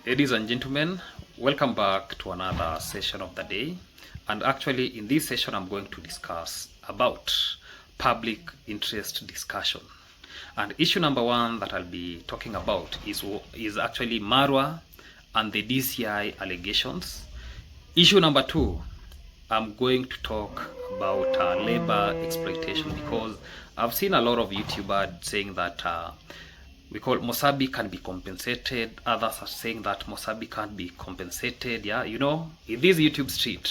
Ladies and gentlemen, welcome back to another session of the day. And actually, in this session, I'm going to discuss about public interest discussion. And issue number one that I'll be talking about is actually Marwa and the DCI allegations. Issue number two, I'm going to talk about labor exploitation, because I've seen a lot of YouTubers saying that we call Mosabi can be compensated. Others are saying that Mosabi can't be compensated. Yeah, you know, in this YouTube street,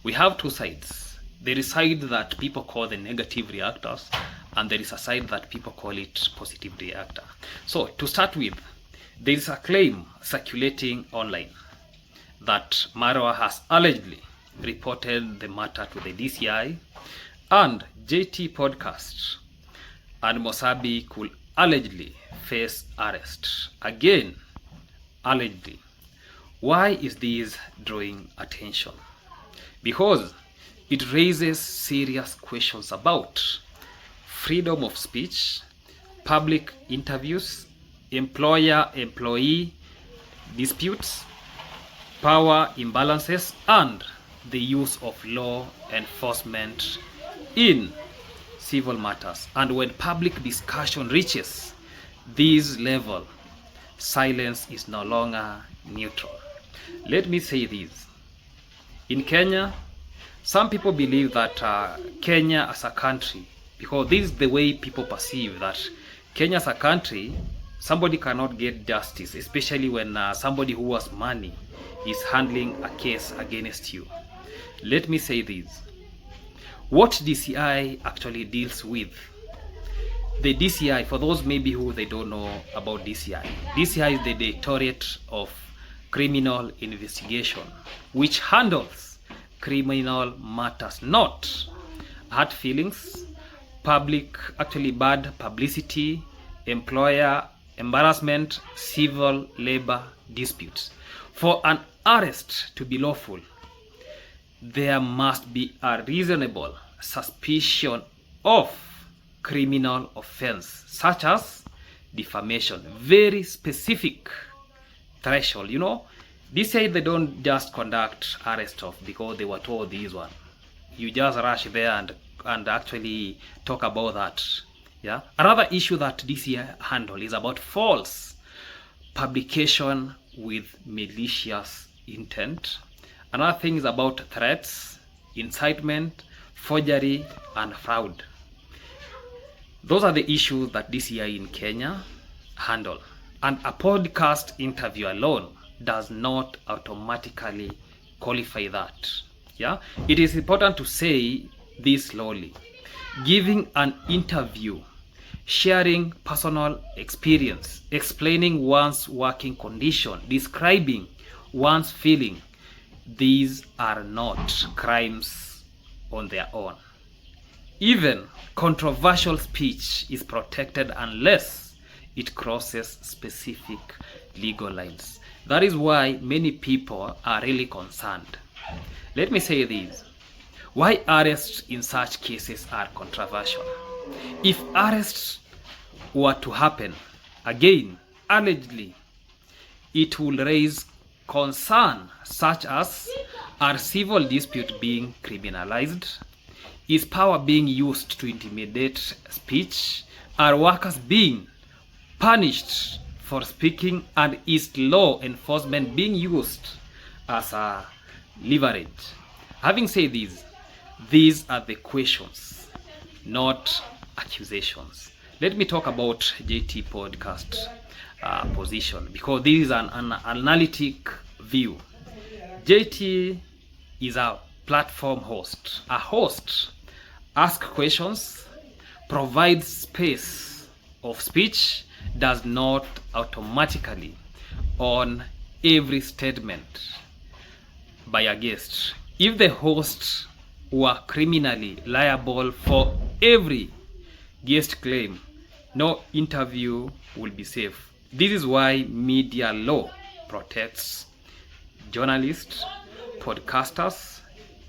we have two sides. There is a side that people call the negative reactors, and there is a side that people call it positive reactor. So to start with, there is a claim circulating online that Marwa has allegedly reported the matter to the DCI, and JT podcast and Mosabi could allegedly face arrest. Again, allegedly. Why is this drawing attention? Because it raises serious questions about freedom of speech, public interviews, employer-employee disputes, power imbalances, and the use of law enforcement in civil matters. And when public discussion reaches this level, silence is no longer neutral. Let me say this. In Kenya, some people believe that Kenya as a country, because this is the way people perceive that Kenya as a country, somebody cannot get justice, especially when somebody who has money is handling a case against you. Let me say this. What DCI actually deals with, the DCI, for those maybe who they don't know about DCI, DCI is the Directorate of Criminal Investigation, which handles criminal matters, not hurt feelings, public, actually bad publicity, employer embarrassment, civil labor disputes. For an arrest to be lawful, there must be a reasonable suspicion of criminal offense, such as defamation. Very specific threshold. You know, this say they don't just conduct arrest of because they were told this one. You just rush there and actually talk about that. Yeah. Another issue that DCI handle is about false publication with malicious intent. Another thing is about threats, incitement, forgery, and fraud. Those are the issues that DCI in Kenya handle. And a podcast interview alone does not automatically qualify that. Yeah? It is important to say this slowly. Giving an interview, sharing personal experience, explaining one's working condition, describing one's feeling, these are not crimes on their own. Even controversial speech is protected unless it crosses specific legal lines. That is why many people are really concerned. Let me say this. Why arrests in such cases are controversial? If arrests were to happen, again, allegedly, it will raise concern such as, are civil disputes being criminalized? Is power being used to intimidate speech? Are workers being punished for speaking? And is law enforcement being used as a leverage? Having said this, these are the questions, not accusations. Let me talk about JT podcast position, because this is an analytic view. JT is a platform host. A host asks questions, provides space of speech, does not automatically on every statement by a guest. If the host were criminally liable for every guest claim, no interview will be safe. This is why media law protects journalists, podcasters,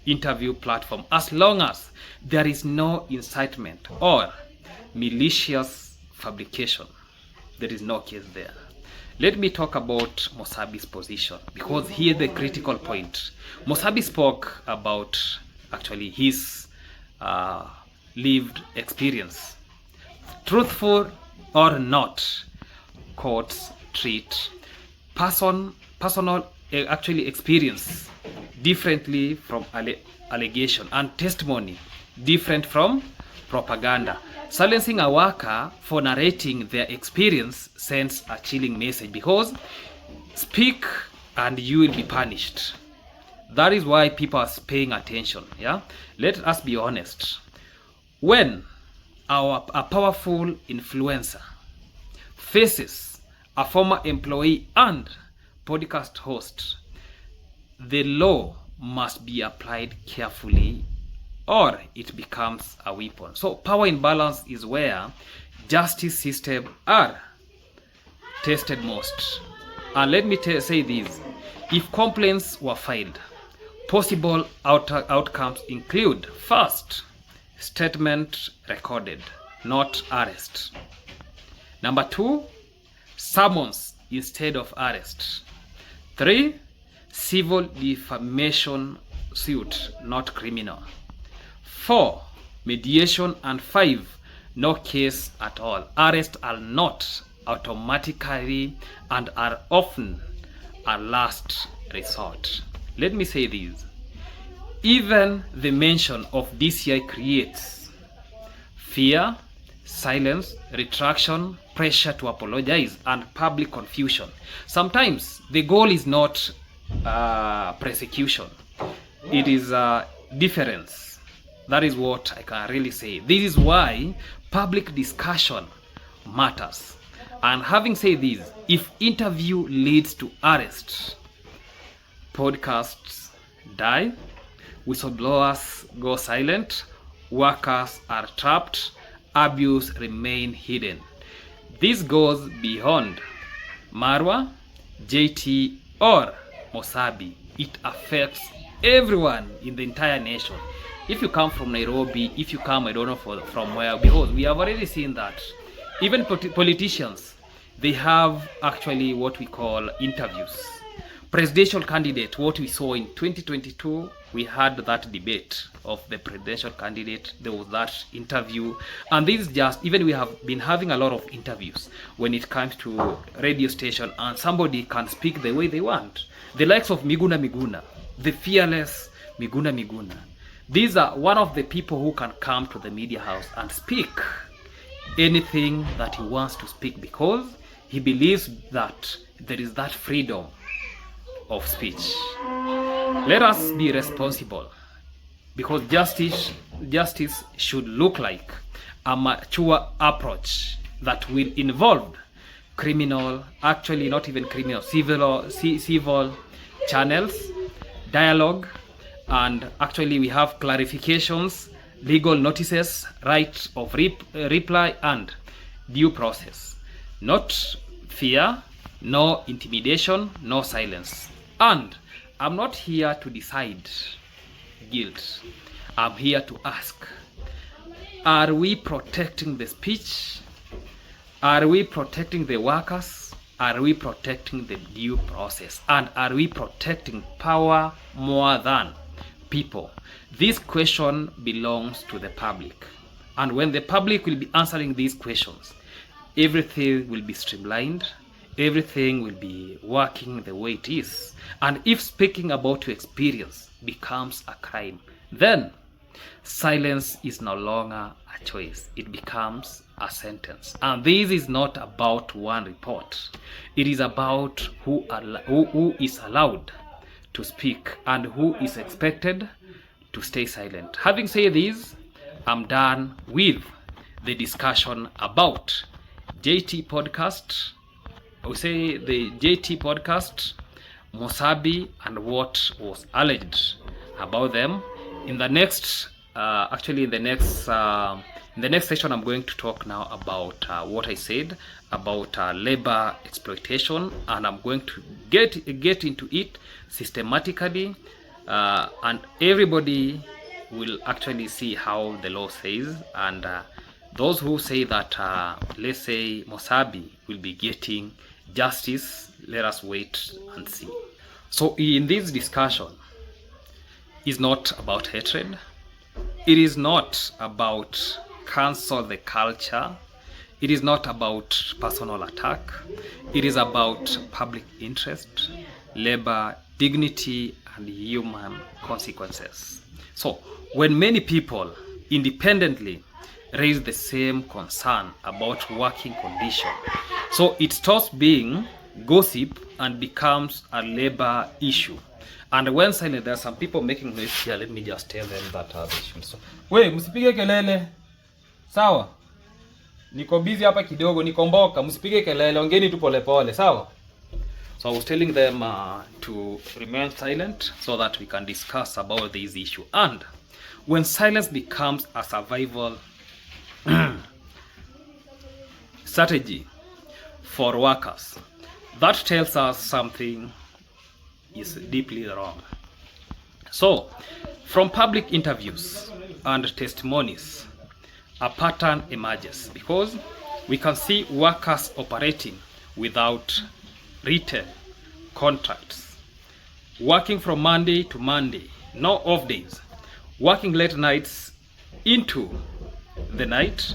interview platform, as long as there is no incitement or malicious fabrication. There is no case there. Let me talk about Mosabi's position, because here the critical point. Mosabi spoke about actually his lived experience. Truthful or not, courts treat personal actually experience differently from allegation, and testimony different from propaganda. Silencing a worker for narrating their experience sends a chilling message, because speak and you will be punished. That is why people are paying attention. Yeah, let us be honest. When a powerful influencer faces a former employee and podcast host, the law must be applied carefully, or it becomes a weapon. So power imbalance is where justice systems are tested most. And let me say this: if complaints were filed, possible outcomes include: first, statement recorded, not arrest. Number 2, summons instead of arrest. 3, civil defamation suit, not criminal. 4, mediation. And 5, no case at all. Arrests are not automatically and are often a last resort. Let me say this: even the mention of DCI creates fear, silence, retraction, pressure to apologize, and public confusion. Sometimes the goal is not persecution, it is difference. That is what I can really say. This is why public discussion matters. And having said this, if interview leads to arrest, podcasts die, whistleblowers go silent, workers are trapped, abuse remain hidden. This goes beyond Marwa, JT, or Mosabi. It affects everyone in the entire nation. If you come from Nairobi, if you come, I don't know from where, because we have already seen that even politicians, they have actually what we call interviews. Presidential candidate, what we saw in 2022, we had that debate of the presidential candidate. There was that interview, and this is just, even we have been having a lot of interviews when it comes to radio station, and somebody can speak the way they want. The likes of Miguna, the fearless Miguna. These are one of the people who can come to the media house and speak anything that he wants to speak, because he believes that there is that freedom of speech. Let us be responsible, because justice should look like a mature approach that will involve criminal, actually not even criminal, civil channels, dialogue, and actually we have clarifications, legal notices, right of reply, and due process. Not fear, no intimidation, no silence. And I'm not here to decide guilt. I'm here to ask, are we protecting the speech? Are we protecting the workers? Are we protecting the due process? And are we protecting power more than people? This question belongs to the public. And when the public will be answering these questions, everything will be streamlined, everything will be working the way it is. And if speaking about your experience becomes a crime, then silence is no longer a choice. It becomes a sentence. And this is not about one report. It is about who is allowed to speak and who is expected to stay silent. Having said this, I'm done with the discussion about JT podcast. I would say the JT podcast, Mosabi, and what was alleged about them. In the next, in the next session, I'm going to talk now about what I said about labor exploitation, and I'm going to get into it systematically, and everybody will actually see how the law says. And those who say that, let's say, Mosabi will be getting Justice, let us wait and see. So in this discussion is not about hatred. It is not about cancel the culture. It is not about personal attack. It is about public interest, labor, dignity, and human consequences. So when many people independently raise the same concern about working condition, so it stops being gossip and becomes a labor issue. And when silent, there are some people making noise here. Let me just tell them that they should stop. We, msipige kelele. Sawa? Niko busy hapa kidogo, niko mboka, msipige kelele, ongeni tu pole pole, sawa? So I was telling them to remain silent so that we can discuss about this issue. And when silence becomes a survival strategy for workers, that tells us something is deeply wrong. So, from public interviews and testimonies, a pattern emerges because we can see workers operating without written contracts, working from Monday to Monday, no off days, working late nights into the night,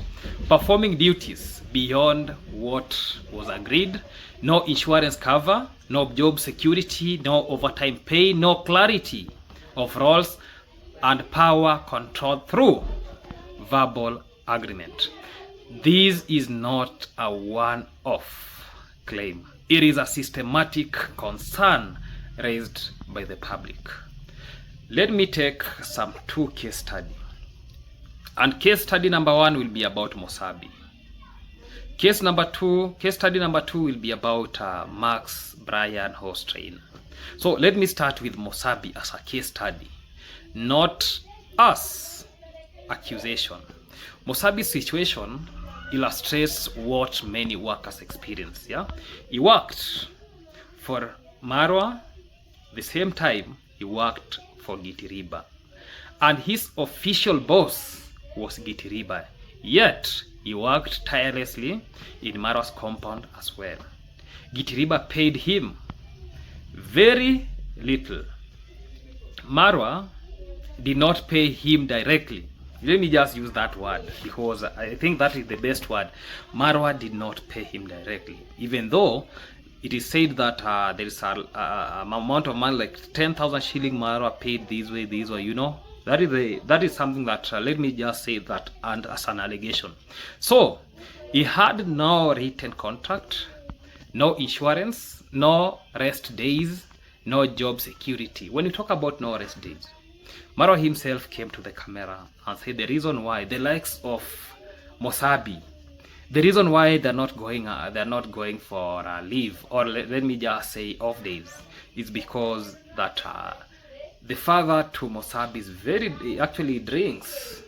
performing duties beyond what was agreed, no insurance cover, no job security, no overtime pay, no clarity of roles, and power control through verbal agreement. This is not a one-off claim. It is a systematic concern raised by the public. Let me take some two case studies. And case study number 1 will be about Mosabi. Case study number two will be about Max Brian host trainer. So let me start with Mosabi as a case study, not as accusation. Mosabi's situation illustrates what many workers experience. Yeah, he worked for Marwa, the same time he worked for Gitiriba, and his official boss was Gitiriba. Yet he worked tirelessly in Marwa's compound as well. Gitiriba paid him very little. Marwa did not pay him directly. Let me just use that word because I think that is the best word. Marwa did not pay him directly, even though it is said that there is a amount of money like 10,000 shilling Marwa paid this way, you know. That is something that let me just say that and as an allegation. So he had no written contract, no insurance, no rest days, no job security. When you talk about no rest days, Marwa himself came to the camera and said the reason why the likes of Mosabi, the reason why they're not going for leave, or let me just say off days, is because that the father to Mosabi is he actually drinks,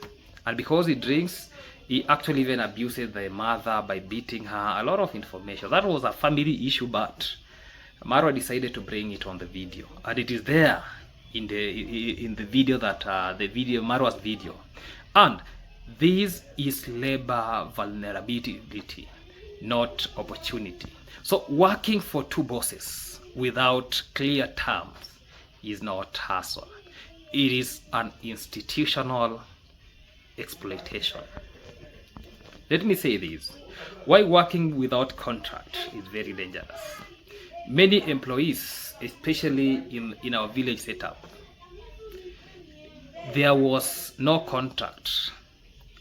and because he drinks, he actually even abuses the mother by beating her. A lot of information. That was a family issue, but Marwa decided to bring it on the video, and it is there in the video that Marwa's video. And this is labor vulnerability, not opportunity. So working for two bosses without clear terms is not hustle. It is an institutional exploitation. Let me say this. Why working without contract is very dangerous. Many employees, especially in our village setup, there was no contract,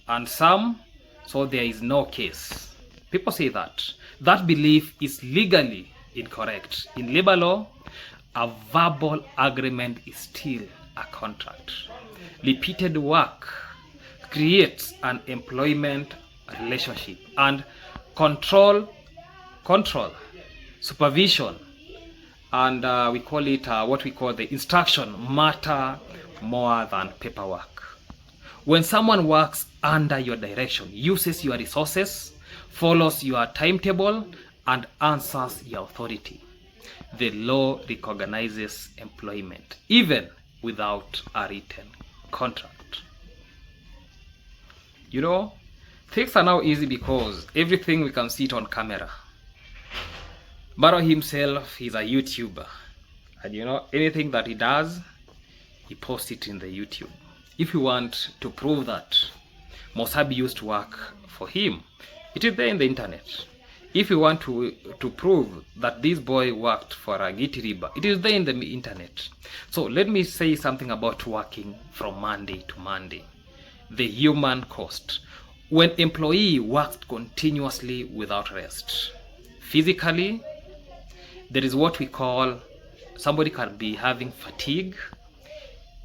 and some, so there is no case. People say that. That belief is legally incorrect. In labor law, a verbal agreement is still a contract. Repeated work creates an employment relationship, and control, supervision, and we call it what we call the instruction matter more than paperwork. When someone works under your direction, uses your resources, follows your timetable, and answers your authority, the law recognizes employment even without a written contract. You know, things are now easy because everything we can see it on camera. Marwa himself is a YouTuber, and you know, anything that he does, he posts it in the YouTube. If you want to prove that Mosabi used to work for him, it is there in the internet. If you want to prove that this boy worked for a Gitiriba, it is there in the internet. So let me say something about working from Monday to Monday. The human cost. When employee works continuously without rest, physically, there is what we call, somebody can be having fatigue,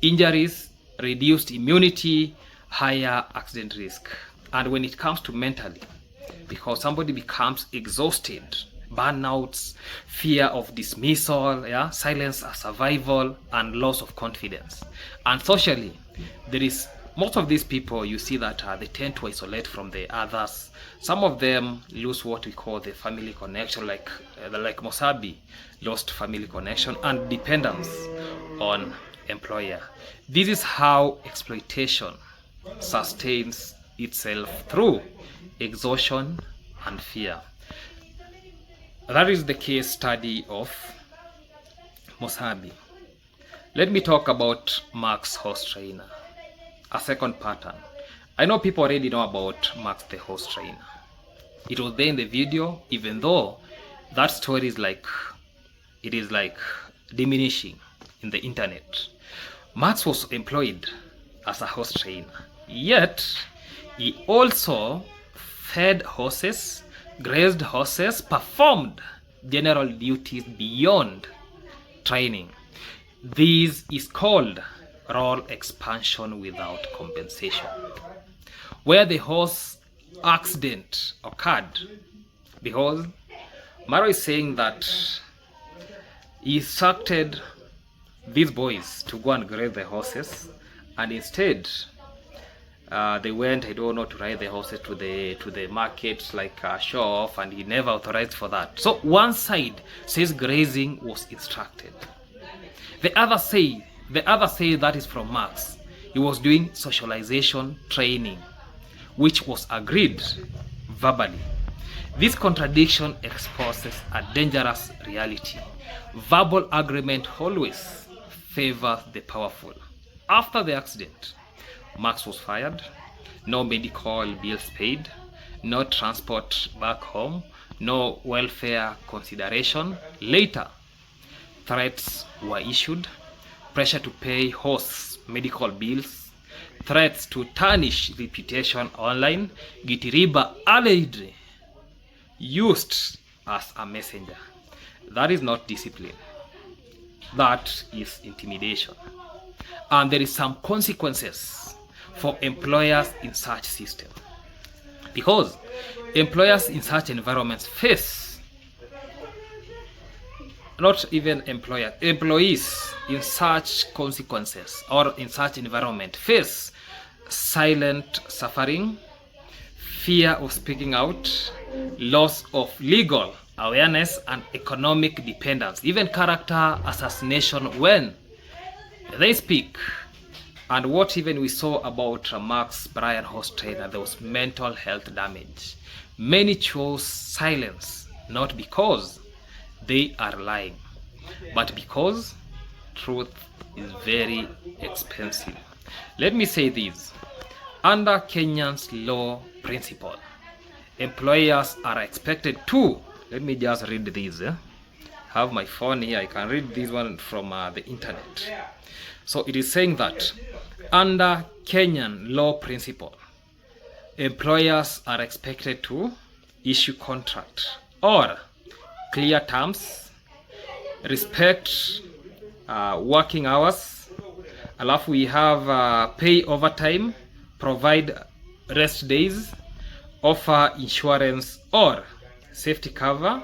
injuries, reduced immunity, higher accident risk. And when it comes to mentally, because somebody becomes exhausted, burnouts, fear of dismissal, silence as survival, and loss of confidence. And socially, there is most of these people, you see that they tend to isolate from the others. Some of them lose what we call the family connection, like Mosabi lost family connection and dependence on employer. This is how exploitation sustains itself, through exhaustion and fear. That is the case study of Mosabi. Let me talk about Max horse trainer, a second pattern. I know people already know about Max the horse trainer. It was there in the video, even though that story is like diminishing in the internet. Max was employed as a horse trainer, yet he also fed horses, grazed horses, performed general duties beyond training. This is called role expansion without compensation, where the horse accident occurred because Marwa is saying that he instructed these boys to go and graze the horses, and instead they went, I don't know, to ride the horses to the market, like show off, and he never authorized for that. So one side says grazing was instructed. The other say that is from Max. He was doing socialization training, which was agreed verbally. This contradiction exposes a dangerous reality. Verbal agreement always favors the powerful. After the accident, Max was fired, no medical bills paid, no transport back home, no welfare consideration. Later, threats were issued, pressure to pay horse medical bills, threats to tarnish reputation online. Gitiriba allegedly used as a messenger. That is not discipline. That is intimidation. And there is some consequences for employers in such system, because employers in such environments face, not even employees in such consequences or in such environment face silent suffering, fear of speaking out, loss of legal awareness, and economic dependence, even character assassination when they speak. And what even we saw about Max Brian horse trainer, there was mental health damage. Many chose silence, not because they are lying, but because truth is very expensive. Let me say this. Under Kenyan's law principle, employers are expected to, let me just read this. Have my phone here, I can read this one from the internet. So it is saying that under Kenyan law principle, employers are expected to issue contract or clear terms, respect working hours, alafu we have pay overtime, provide rest days, offer insurance or safety cover,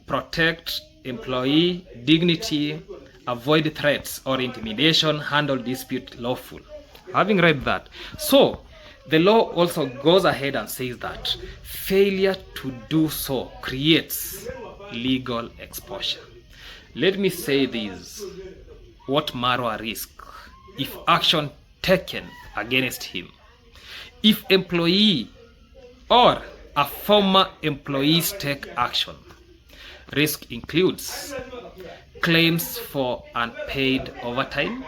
protect employee dignity, avoid threats or intimidation, handle dispute lawful. Having read that, so the law also goes ahead and says that failure to do so creates legal exposure. Let me say this, what Marwa risks if action taken against him. If employee or a former employees take action, Risk includes claims for unpaid overtime,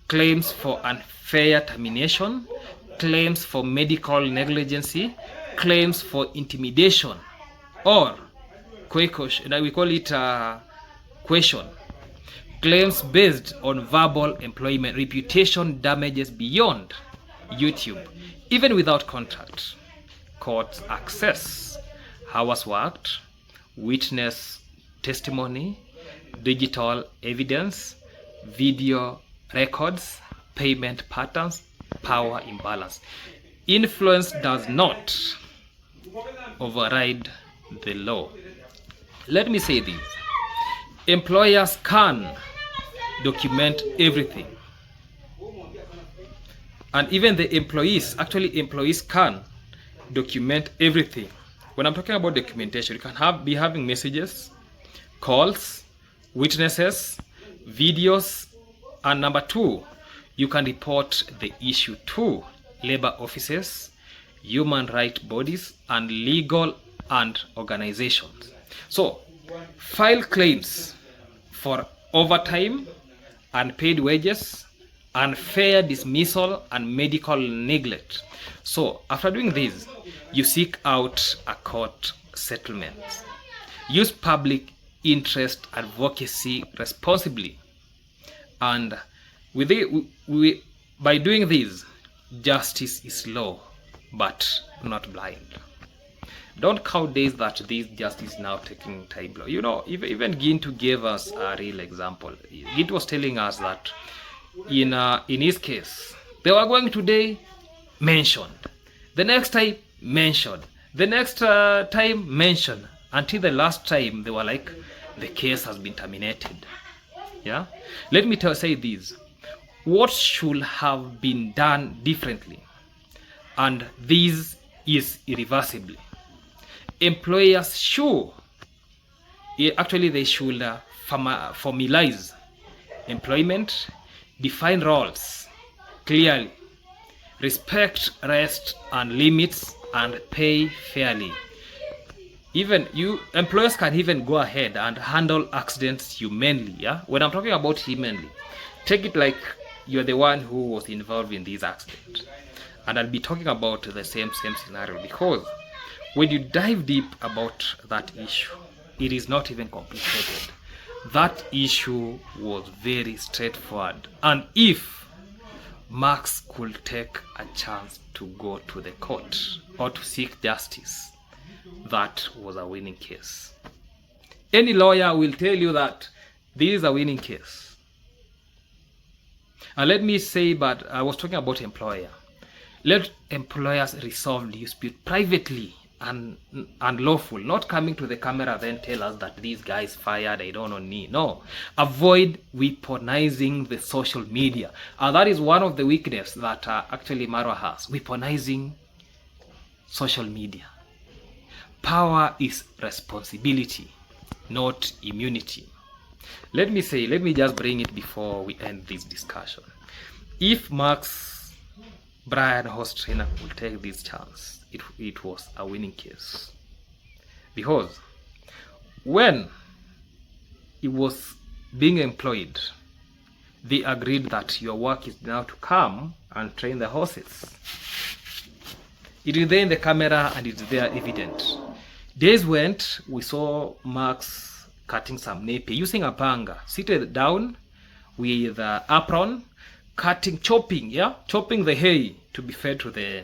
claims for unfair termination, claims for medical negligence, claims for intimidation, or we call it coercion, claims based on verbal employment, reputation damages beyond YouTube, even without contract, court access, hours worked, witness testimony, digital evidence, video records, payment patterns, power imbalance. Influence does not override the law. Let me say this. Employers can document everything. And even the employees can document everything. When I'm talking about documentation, you can be having messages, calls, witnesses, videos, and number 2, you can report the issue to labor offices, human rights bodies, and legal and organizations. So, file claims for overtime, unpaid wages, unfair dismissal, and medical neglect. So, after doing this, you seek out a court settlement. Use public interest advocacy responsibly. And by doing this, justice is law, but not blind. Don't count days that this justice is now taking time. You know, even Gintu gave us a real example. Gintu was telling us that in his case, they were going today, mentioned. The next time, mentioned. The next time, mentioned. Until the last time, they were like, the case has been terminated. Yeah? Let me say this. What should have been done differently? And this is irreversibly. Employers should, they should formalize employment, define roles clearly, respect rest and limits, and pay fairly. Even employers can even go ahead and handle accidents humanely. Yeah, when I'm talking about humanly, take it like you're the one who was involved in this accident, and I'll be talking about the same scenario, because when you dive deep about that issue, it is not even complicated. That issue was very straightforward, and if Max could take a chance to go to the court or to seek justice, that was a winning case. Any lawyer will tell you that this is a winning case. And let me say, but I was talking about employer. Let employers resolve dispute privately and lawful, not coming to the camera then tell us that these guys fired, I don't know. No. Avoid weaponizing the social media. And that is one of the weaknesses that actually Marwa has, weaponizing social media. Power is responsibility, not immunity. Let me just bring it before we end this discussion. If Max, Brian, host trainer, will take this chance, it was a winning case. Because when he was being employed, they agreed that your work is now to come and train the horses. It is there in the camera and it's there evident. Days went, we saw Max cutting some napier using a panga, seated down with apron, chopping the hay to be fed to the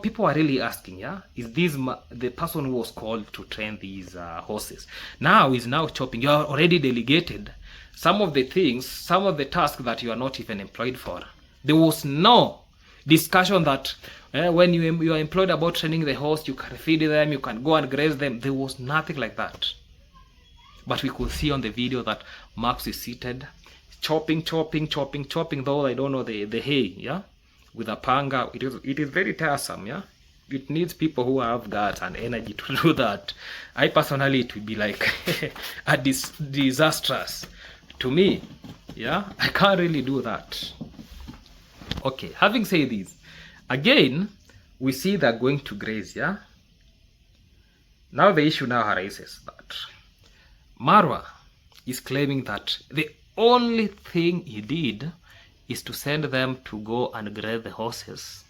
people are really asking, is this the person who was called to train these horses? Now is now chopping. You are already delegated some of the things, some of the tasks that you are not even employed for. There was no discussion that when you are employed about training the horse, you can feed them, you can go and graze them. There was nothing like that. But we could see on the video that Max is seated, chopping, though I don't know the hay, with a panga. It is very tiresome, It needs people who have guts and energy to do that. I personally, it would be like a disastrous to me, I can't really do that. Okay, having said this, again, we see they're going to graze, Now the issue now arises that Marwa is claiming that the only thing he did is to send them to go and graze the horses.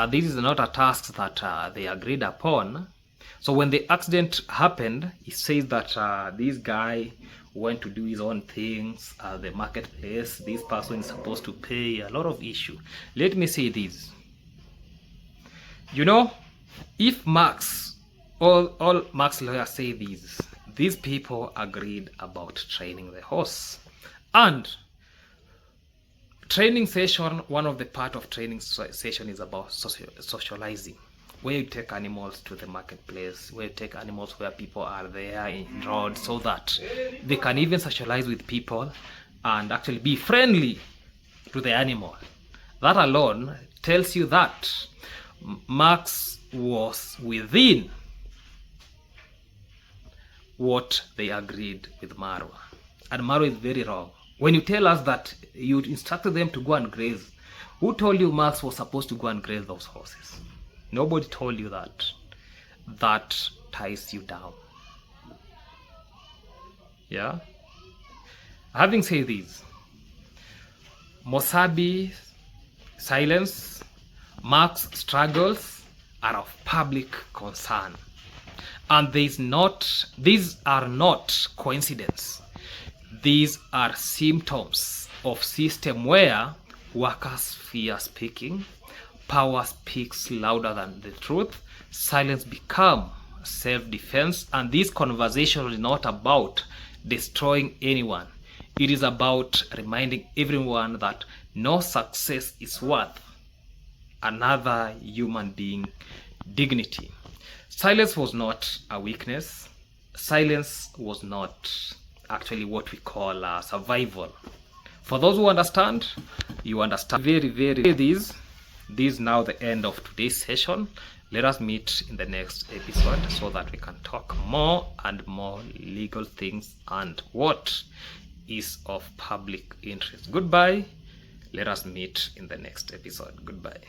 This is not a task that they agreed upon. So when the accident happened, he says that this guy went to do his own things at the marketplace. This person is supposed to pay, a lot of issue. Let me say this. You know, if Max, all Max lawyers say this, these people agreed about training the horse. And training session, one of the part of training session is about socializing, where you take animals to the marketplace, where you take animals where people are there in roads, so that they can even socialize with people and actually be friendly to the animal. That alone tells you that Max was within what they agreed with Marwa. And Marwa is very wrong. When you tell us that you instructed them to go and graze, who told you Max was supposed to go and graze those horses? Nobody told you that. That ties you down. Yeah? Having said this, Mosabi silence, Max struggles are of public concern. And these are not coincidence. These are symptoms of system where workers fear speaking, power speaks louder than the truth, silence becomes self-defense, and this conversation is not about destroying anyone. It is about reminding everyone that no success is worth another human being dignity. Silence was not a weakness. Silence was not actually what we call survival. For those who understand, you understand. This is now the end of today's session. Let us meet in the next episode so that we can talk more and more legal things and what is of public interest. Goodbye. Let us meet in the next episode. Goodbye.